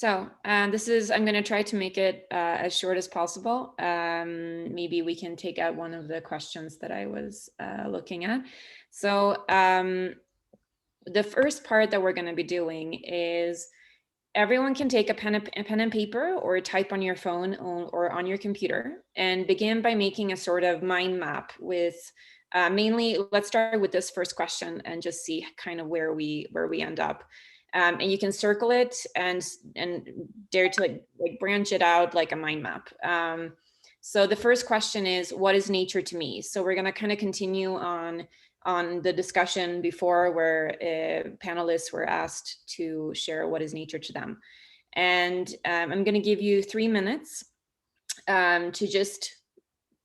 I'm going to try to make it as short as possible. Maybe we can take out one of the questions that I was looking at. So the first part that we're going to be doing is everyone can take a pen and paper or type on your phone or on your computer and begin by making a sort of mind map with mainly, let's start with this first question and just see kind of where we end up. And you can circle it and dare to like branch it out like a mind map. So the first question is, what is nature to me? So we're going to kind of continue on the discussion before where panelists were asked to share what is nature to them. And I'm going to give you 3 minutes to just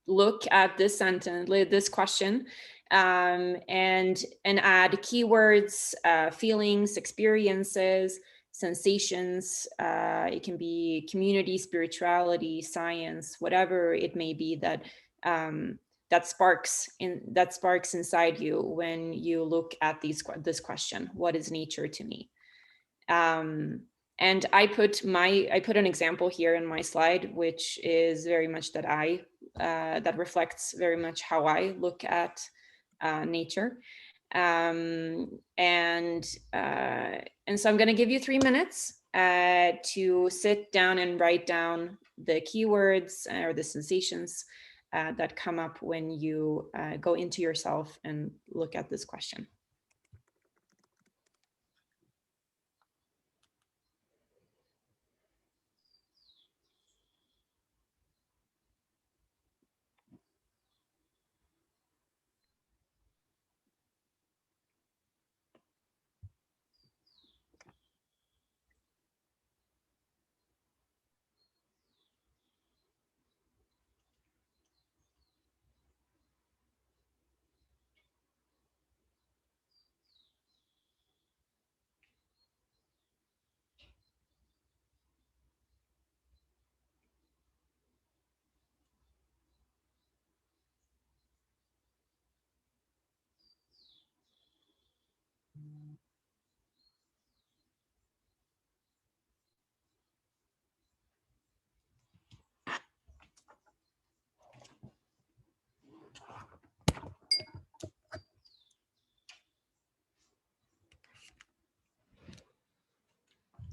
look at this sentence, this question, and add keywords, feelings, experiences, sensations. It can be community, spirituality, science, whatever it may be that that sparks inside you when you look at this question: what is nature to me? And I put an example here in my slide, which is very much that reflects very much how I look at nature. And so I'm going to give you 3 minutes to sit down and write down the keywords or the sensations that come up when you go into yourself and look at this question.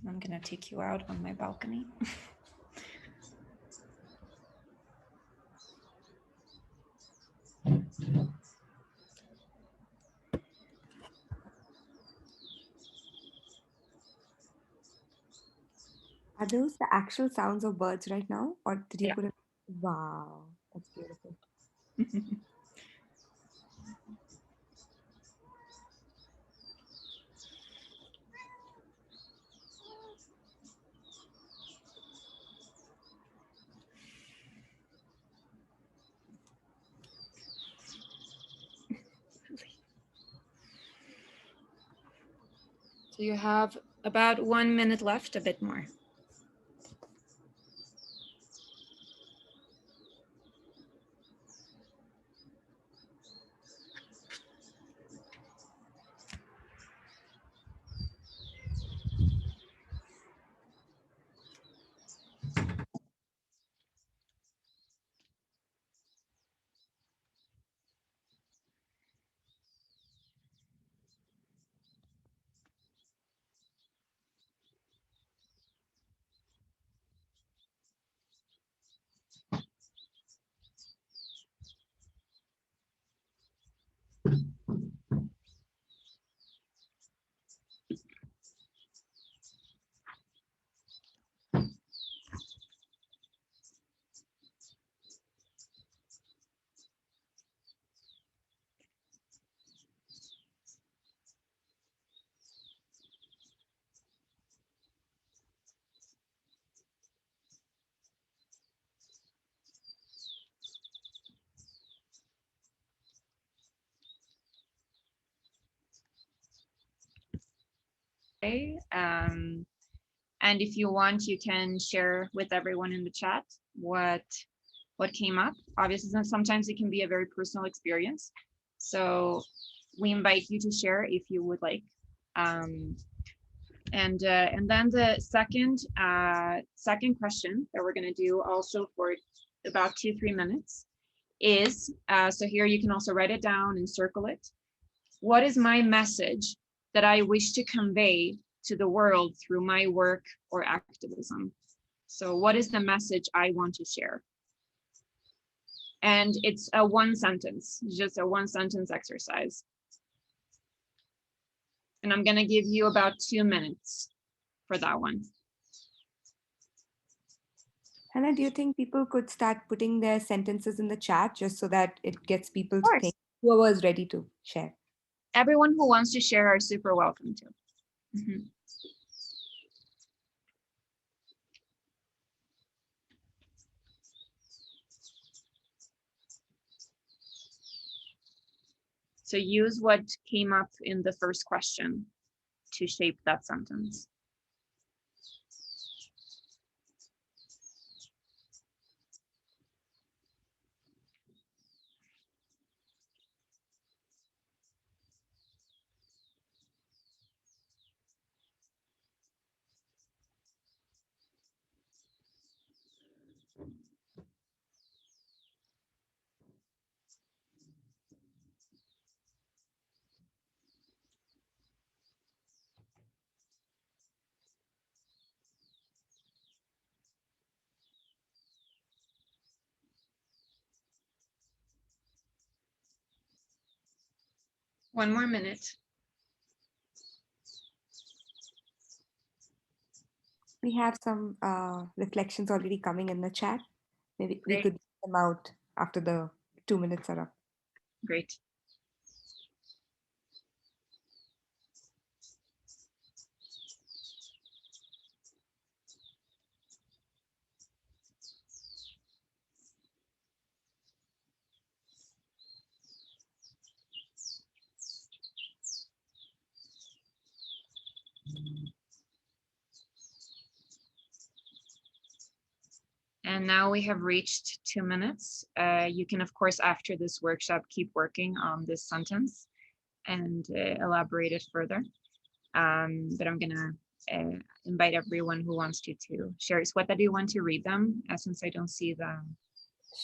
I'm going to take you out on my balcony. Are those the actual sounds of birds right now? Or did you Yeah. put it? Wow, that's beautiful. So you have about 1 minute left, a bit more. Okay. And if you want, you can share with everyone in the chat what came up. Obviously, sometimes it can be a very personal experience. So we invite you to share if you would like. And then the second question that we're going to do also for about 2-3 minutes is, so here you can also write it down and circle it. What is my message that I wish to convey to the world through my work or activism? So what is the message I want to share? And it's a one sentence, just a one sentence exercise. And I'm going to give you about 2 minutes for that one. Hannah, do you think people could start putting their sentences in the chat just so that it gets people to think, whoever is ready to share? Everyone who wants to share are super welcome to. Mhm. So use what came up in the first question to shape that sentence. One more minute. We have some reflections already coming in the chat. Maybe we Great. could get them out after the 2 minutes are up. Great. And now we have reached 2 minutes. You can, of course, after this workshop, keep working on this sentence and elaborate it further. But I'm gonna invite everyone who wants to share. Sweta, do you want to read them since I don't see them?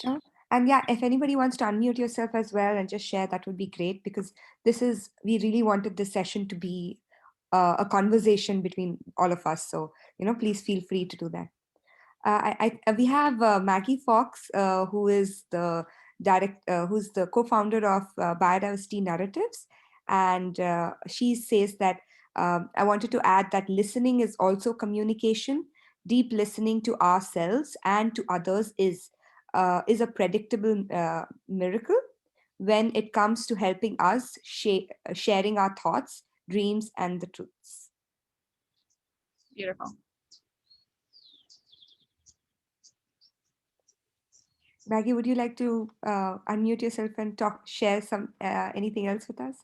Sure. And yeah, if anybody wants to unmute yourself as well and just share, that would be great, because we really wanted this session to be a conversation between all of us. So, please feel free to do that. We have Maggie Fox, who is who's the co-founder of Biodiversity Narratives, and she says that I wanted to add that listening is also communication. Deep listening to ourselves and to others is a predictable miracle when it comes to helping us sharing our thoughts, dreams, and the truths. Beautiful. Maggie, would you like to unmute yourself and share anything else with us?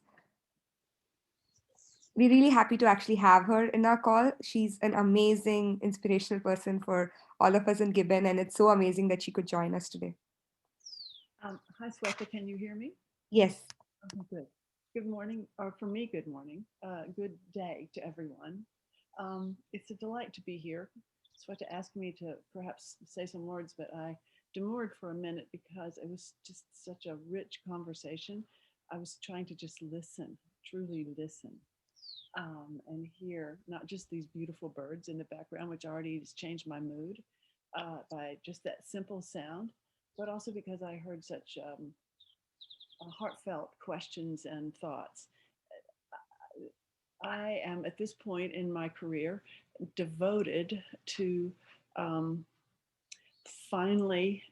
We're really happy to actually have her in our call. She's an amazing, inspirational person for all of us in Gibbon, and it's so amazing that she could join us today. Hi, Sweta, can you hear me? Yes. Okay, good. Good morning, or for me, good morning. Good day to everyone. It's a delight to be here. Sweta asked me to perhaps say some words, but I demurred for a minute because it was just such a rich conversation. I was trying to just listen, truly listen, and hear not just these beautiful birds in the background, which already has changed my mood by just that simple sound, but also because I heard such heartfelt questions and thoughts. I am at this point in my career devoted to finally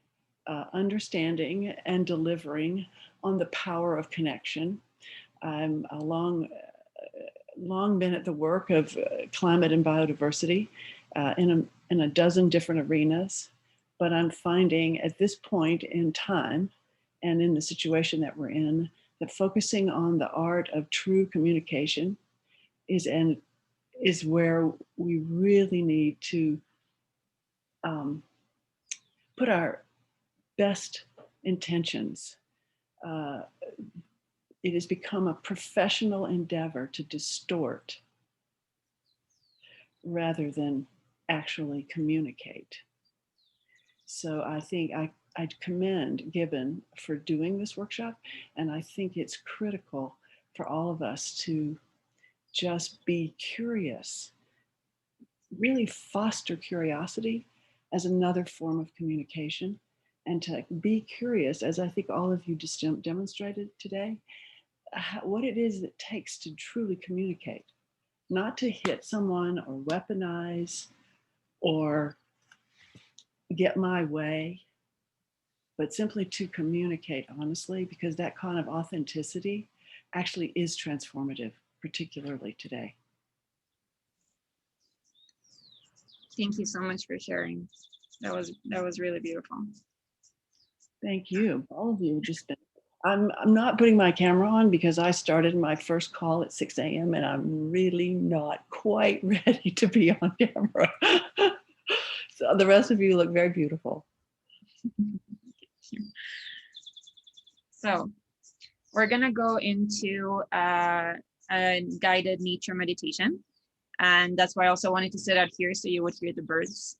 understanding and delivering on the power of connection. I'm long been at the work of climate and biodiversity in a dozen different arenas, but I'm finding at this point in time and in the situation that we're in, that focusing on the art of true communication is where we really need to put our best intentions. It has become a professional endeavor to distort rather than actually communicate. So I think I'd commend Gibbon for doing this workshop, and I think it's critical for all of us to just be curious, really foster curiosity as another form of communication, and to be curious, as I think all of you just demonstrated today, what it is it takes to truly communicate, not to hit someone or weaponize or get my way, but simply to communicate honestly, because that kind of authenticity actually is transformative, particularly today. Thank you so much for sharing. That was really beautiful. Thank you. All of you just been. I'm not putting my camera on because I started my first call at 6 a.m. and I'm really not quite ready to be on camera. So the rest of you look very beautiful. So we're gonna go into a guided nature meditation. And that's why I also wanted to sit out here so you would hear the birds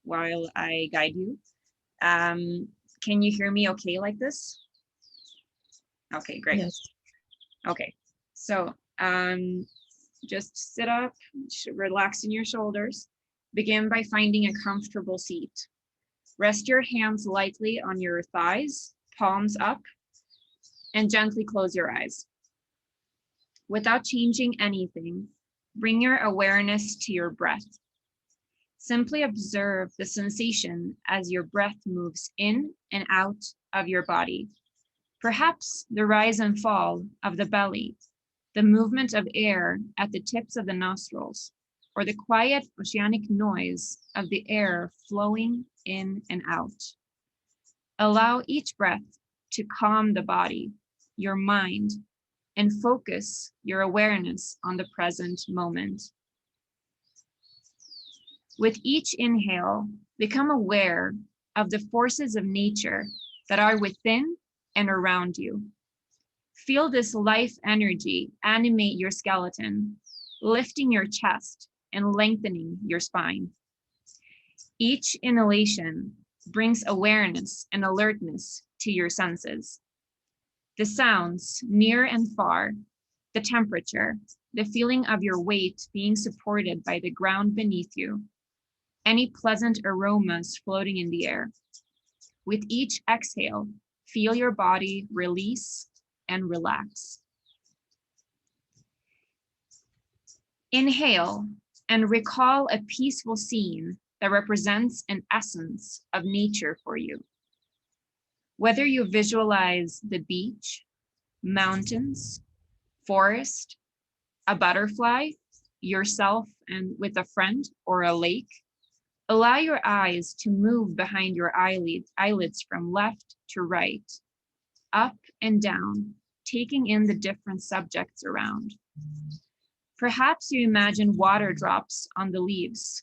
while I guide you. Can you hear me okay like this? Okay, great. Yes. Okay, so just sit up, relax in your shoulders. Begin by finding a comfortable seat. Rest your hands lightly on your thighs, palms up, and gently close your eyes. Without changing anything, bring your awareness to your breath. Simply observe the sensation as your breath moves in and out of your body. Perhaps the rise and fall of the belly, the movement of air at the tips of the nostrils, or the quiet oceanic noise of the air flowing in and out. Allow each breath to calm the body, your mind, and focus your awareness on the present moment. With each inhale, become aware of the forces of nature that are within and around you. Feel this life energy animate your skeleton, lifting your chest and lengthening your spine. Each inhalation brings awareness and alertness to your senses. The sounds near and far, the temperature, the feeling of your weight being supported by the ground beneath you, any pleasant aromas floating in the air. With each exhale, feel your body release and relax. Inhale and recall a peaceful scene that represents an essence of nature for you. Whether you visualize the beach, mountains, forest, a butterfly, yourself and with a friend, or a lake, allow your eyes to move behind your eyelids from left to right, up and down, taking in the different subjects around. Perhaps you imagine water drops on the leaves,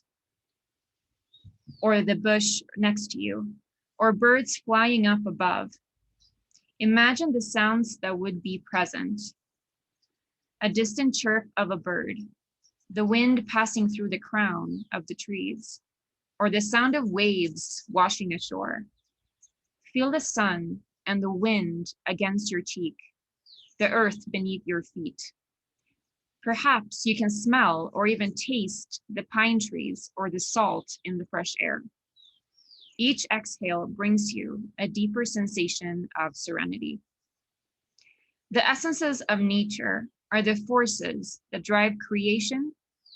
or the bush next to you, or birds flying up above. Imagine the sounds that would be present. A distant chirp of a bird, the wind passing through the crown of the trees, or the sound of waves washing ashore. Feel the sun and the wind against your cheek, the earth beneath your feet. Perhaps you can smell or even taste the pine trees or the salt in the fresh air. Each exhale brings you a deeper sensation of serenity. The essences of nature are the forces that drive creation,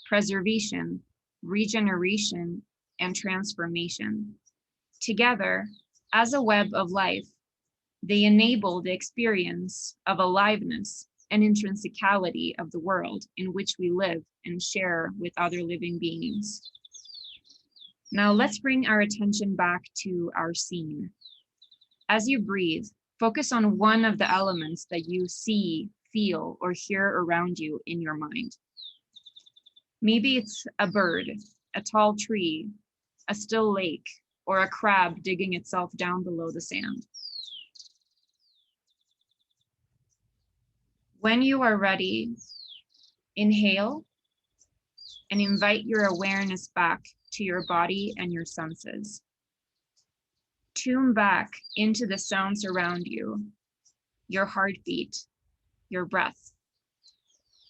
preservation, regeneration, and transformation. Together, as a web of life, they enable the experience of aliveness and intrinsicality of the world in which we live and share with other living beings. Now let's bring our attention back to our scene. As you breathe, focus on one of the elements that you see, feel, or hear around you in your mind. Maybe it's a bird, a tall tree, a still lake, or a crab digging itself down below the sand. When you are ready, inhale and invite your awareness back to your body and your senses. Tune back into the sounds around you, your heartbeat, your breath.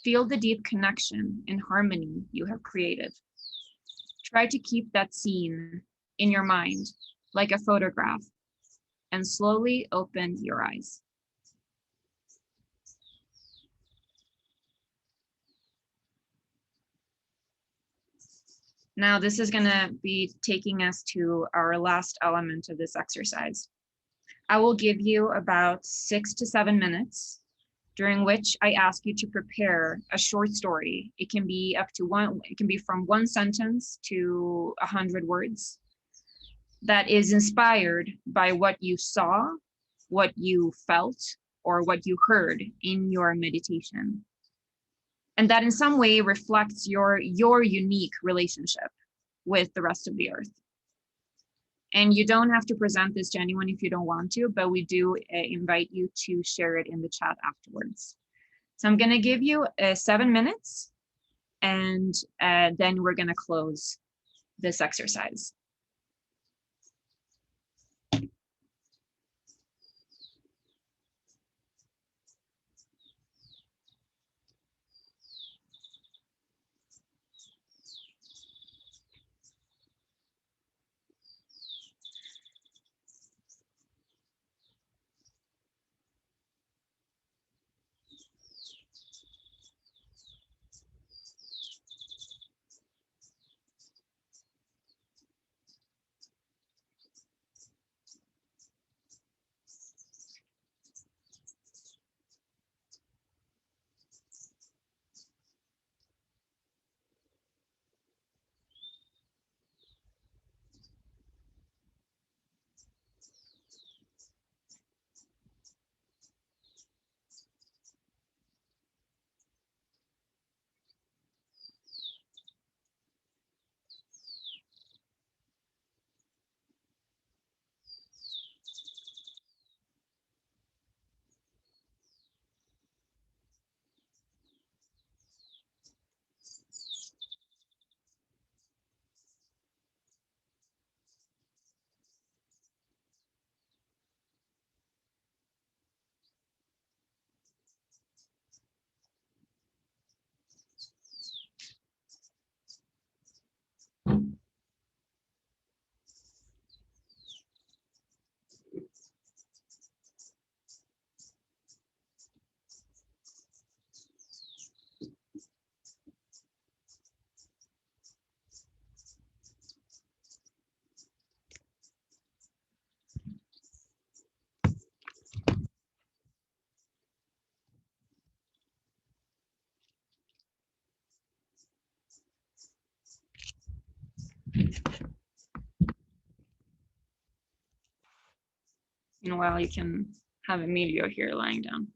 Feel the deep connection and harmony you have created. Try to keep that scene in your mind like a photograph and slowly open your eyes. Now, this is going to be taking us to our last element of this exercise. I will give you about 6 to 7 minutes, during which I ask you to prepare a short story. It can be it can be from 1 sentence to 100 words that is inspired by what you saw, what you felt, or what you heard in your meditation. And that in some way reflects your unique relationship with the rest of the earth. And you don't have to present this to anyone if you don't want to, but we do invite you to share it in the chat afterwards. So I'm gonna give you 7 minutes, and then we're gonna close this exercise. Meanwhile, you can have Emilio here lying down.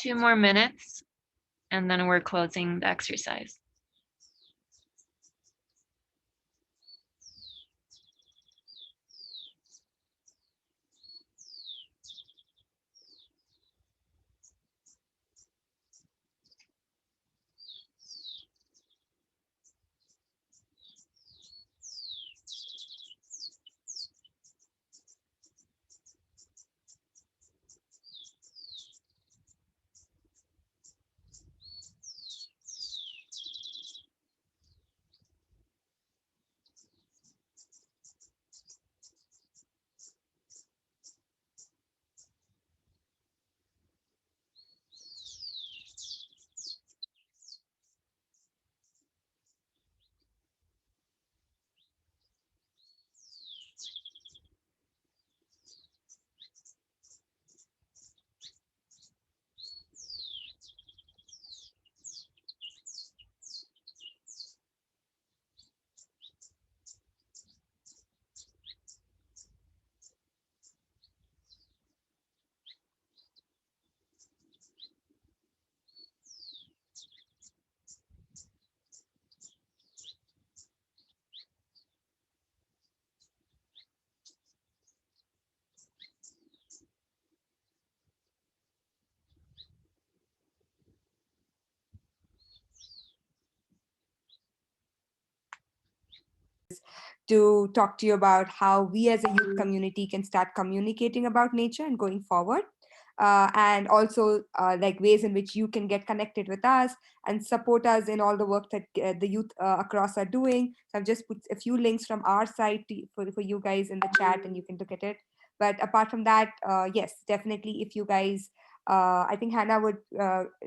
2 more minutes, and then we're closing the exercise. To talk to you about how we as a youth community can start communicating about nature and going forward. And also like ways in which you can get connected with us and support us in all the work that the youth across are doing. So I've just put a few links from our site for you guys in the chat, and you can look at it. But apart from that, yes, definitely if you guys, I think Hannah would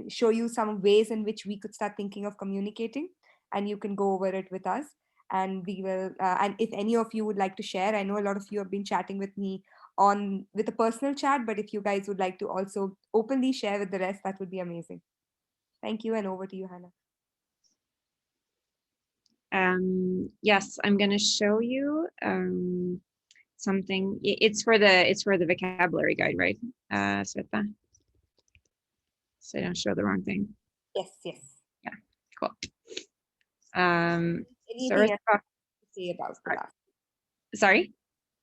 show you some ways in which we could start thinking of communicating, and you can go over it with us. And we will, and if any of you would like to share, I know a lot of you have been chatting with me on with a personal chat, but if you guys would like to also openly share with the rest, that would be amazing. Thank you, and over to you, Hannah. Yes, I'm going to show you something. It's for the vocabulary guide, right, Sveta? So I don't show the wrong thing. Yes, yes. Yeah, cool. Anything so else to say about the last? Sorry?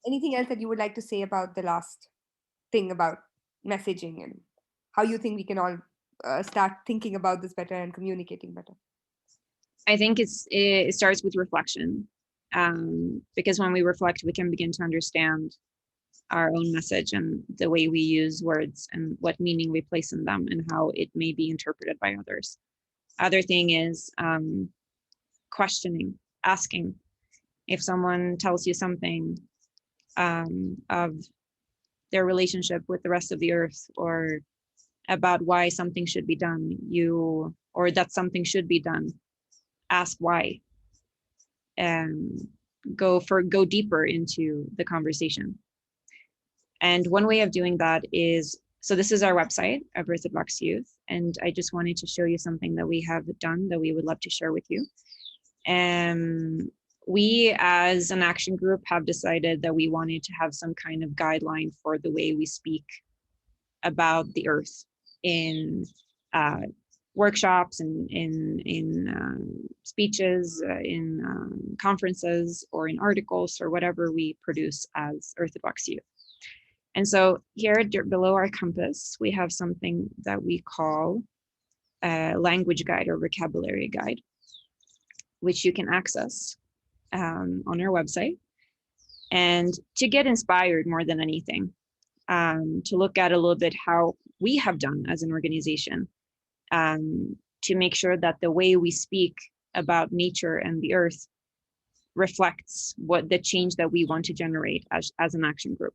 Anything else that you would like to say about the last thing about messaging and how you think we can all start thinking about this better and communicating better? I think it starts with reflection, because when we reflect, we can begin to understand our own message and the way we use words and what meaning we place in them and how it may be interpreted by others. Other thing is questioning, asking. If someone tells you something of their relationship with the rest of the earth, or about why something should be done, or that something should be done, ask why, and go deeper into the conversation. And one way of doing that is, so this is our website of Orthodox Youth, and I just wanted to show you something that we have done that we would love to share with you. We as an action group have decided that we wanted to have some kind of guideline for the way we speak about the earth in workshops and in speeches, in conferences, or in articles, or whatever we produce as Orthodox Youth. And so here below our compass, we have something that we call a language guide or vocabulary guide, which you can access on our website. And to get inspired more than anything, to look at a little bit how we have done as an organization, to make sure that the way we speak about nature and the earth reflects what the change that we want to generate as an action group.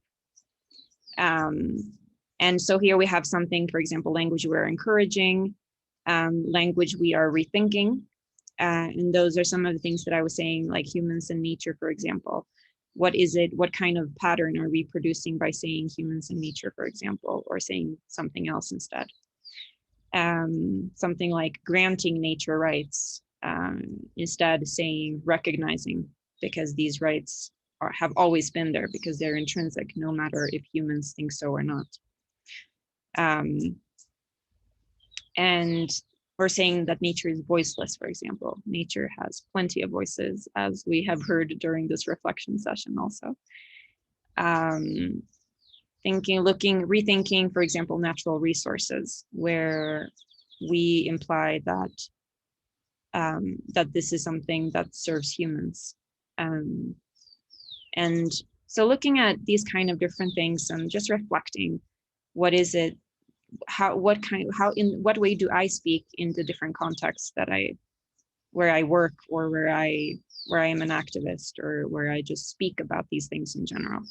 And so here we have something, for example, language we're encouraging, language we are rethinking. And those are some of the things that I was saying, like humans and nature, for example. What is it? What kind of pattern are we producing by saying humans and nature, for example, or saying something else instead? Something like granting nature rights, instead saying recognizing, because these rights have always been there, because they're intrinsic, no matter if humans think so or not. And we're saying that nature is voiceless, for example. Nature has plenty of voices, as we have heard during this reflection session also. Rethinking, for example, natural resources, where we imply that that this is something that serves humans. And so looking at these kind of different things and just reflecting, what is it, in what way do I speak in the different contexts where I work, or where I am an activist, or where I just speak about these things in general.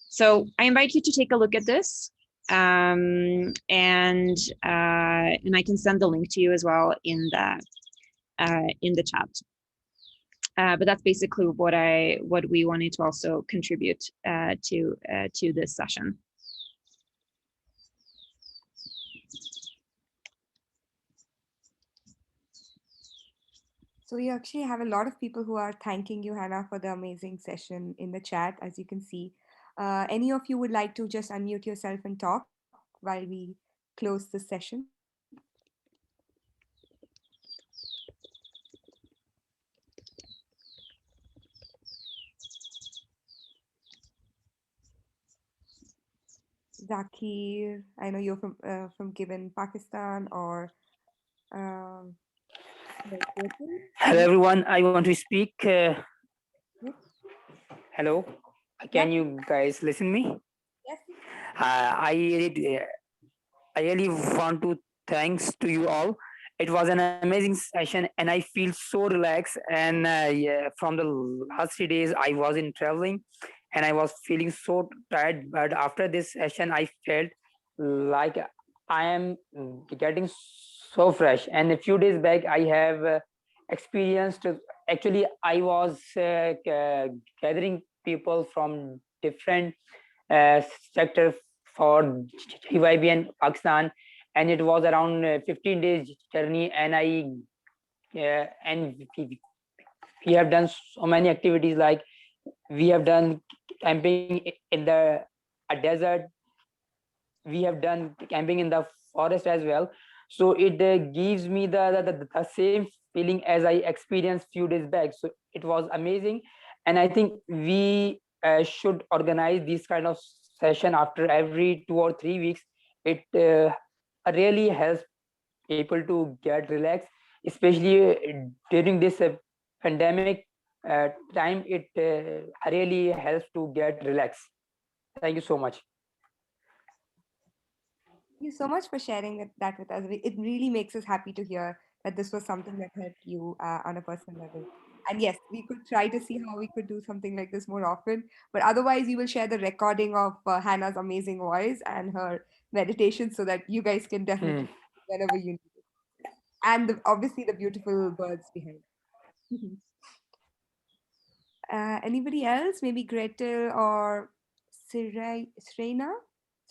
So I invite you to take a look at this, and I can send the link to you as well in the chat. But that's basically what we wanted to also contribute to this session. So we actually have a lot of people who are thanking you, Hannah, for the amazing session in the chat, as you can see. Any of you would like to just unmute yourself and talk while we close the session? Zakir, I know you're from Given, Pakistan, or hello everyone, I want to speak. Hello, can you guys listen me? Yes. I really want to thanks to you all. It was an amazing session, and I feel so relaxed. And yeah, from the last 3 days, I was in traveling, and I was feeling so tired. But after this session, I felt like I am getting so fresh. And a few days back, I have experienced. Actually, I was gathering people from different sector for GYB and Pakistan, and it was around 15 days journey, and we have done so many activities, like we have done camping in the desert, we have done camping in the forest as well. So it gives me the same feeling as I experienced few days back. So it was amazing, and I think we should organize this kind of session after every 2 or 3 weeks. It really helps people to get relaxed, especially during this pandemic time. It really helps to get relaxed. Thank you so much. Thank you so much for sharing that with us. It really makes us happy to hear that this was something that helped you on a personal level. And yes, we could try to see how we could do something like this more often. But otherwise, we will share the recording of Hannah's amazing voice and her meditation so that you guys can definitely whenever you need it. And obviously the beautiful birds behind. Anybody else? Maybe Gretel or Serena?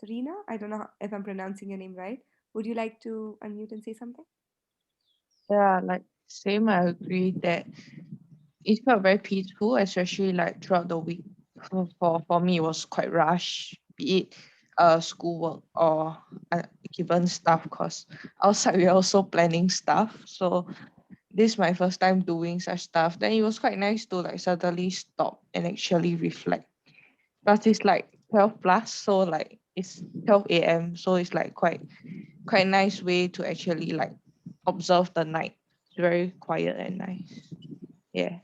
Serena? I don't know if I'm pronouncing your name right. Would you like to unmute and say something? Yeah, like same, I agree that it felt very peaceful, especially like throughout the week. For me, it was quite rushed, be it schoolwork or given stuff, because outside we're also planning stuff. So this is my first time doing such stuff. Then it was quite nice to like suddenly stop and actually reflect. But it's like 12 plus, so like it's 12 a.m. So it's like quite nice way to actually like observe the night. It's very quiet and nice. Yeah.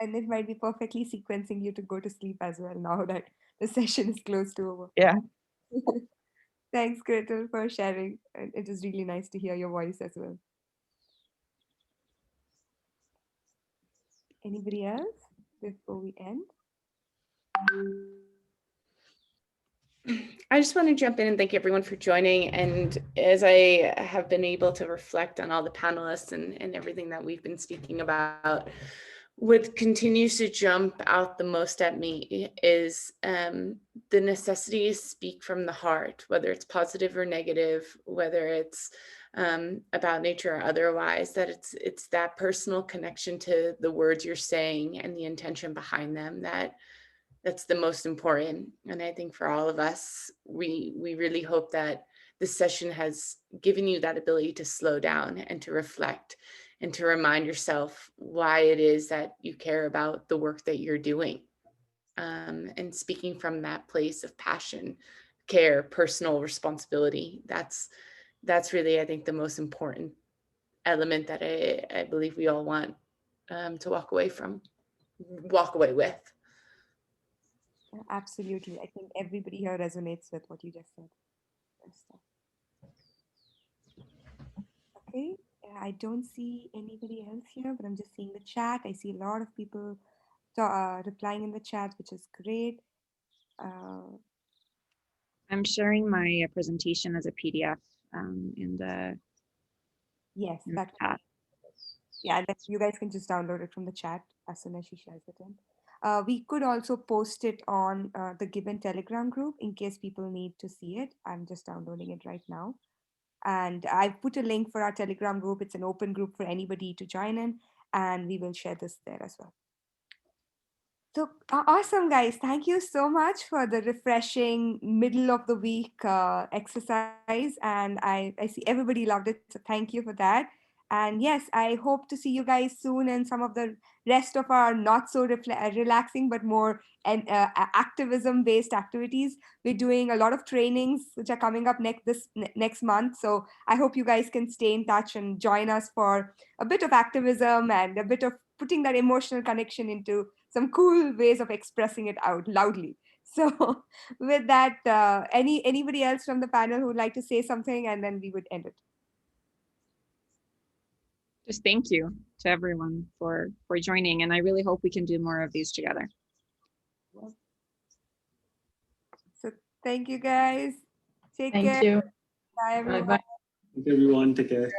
And it might be perfectly sequencing you to go to sleep as well now that the session is close to over. Yeah. Thanks, Gretel, for sharing. And it is really nice to hear your voice as well. Anybody else before we end? I just want to jump in and thank everyone for joining. And as I have been able to reflect on all the panelists and everything that we've been speaking about, what continues to jump out the most at me is the necessity to speak from the heart, whether it's positive or negative, whether it's about nature or otherwise, that it's that personal connection to the words you're saying and the intention behind them that's the most important. And I think for all of us, we really hope that this session has given you that ability to slow down and to reflect and to remind yourself why it is that you care about the work that you're doing. And speaking from that place of passion, care, personal responsibility, that's really, I think, the most important element that I believe we all want to walk away with. Absolutely. I think everybody here resonates with what you just said. Okay, I don't see anybody else here, but I'm just seeing the chat. I see a lot of people replying in the chat, which is great. I'm sharing my presentation as a PDF in the That chat. yeah, that you guys can just download it from the chat as soon as she shares it in. We could also post it on the Given Telegram group in case people need to see it. I'm just downloading it right now. And I've put a link for our Telegram group. It's an open group for anybody to join in, and we will share this there as well. So awesome, guys. Thank you so much for the refreshing middle of the week exercise. And I see everybody loved it. So thank you for that. And yes, I hope to see you guys soon in some of the rest of our not so relaxing, but more activism based activities. We're doing a lot of trainings which are coming up next month. So I hope you guys can stay in touch and join us for a bit of activism and a bit of putting that emotional connection into some cool ways of expressing it out loudly. So with that, anybody else from the panel who would like to say something, and then we would end it. Just thank you to everyone for joining, and I really hope we can do more of these together. So thank you, guys. Take care. Thank you. Bye, everyone. Bye-bye. Thank you, everyone. Take care.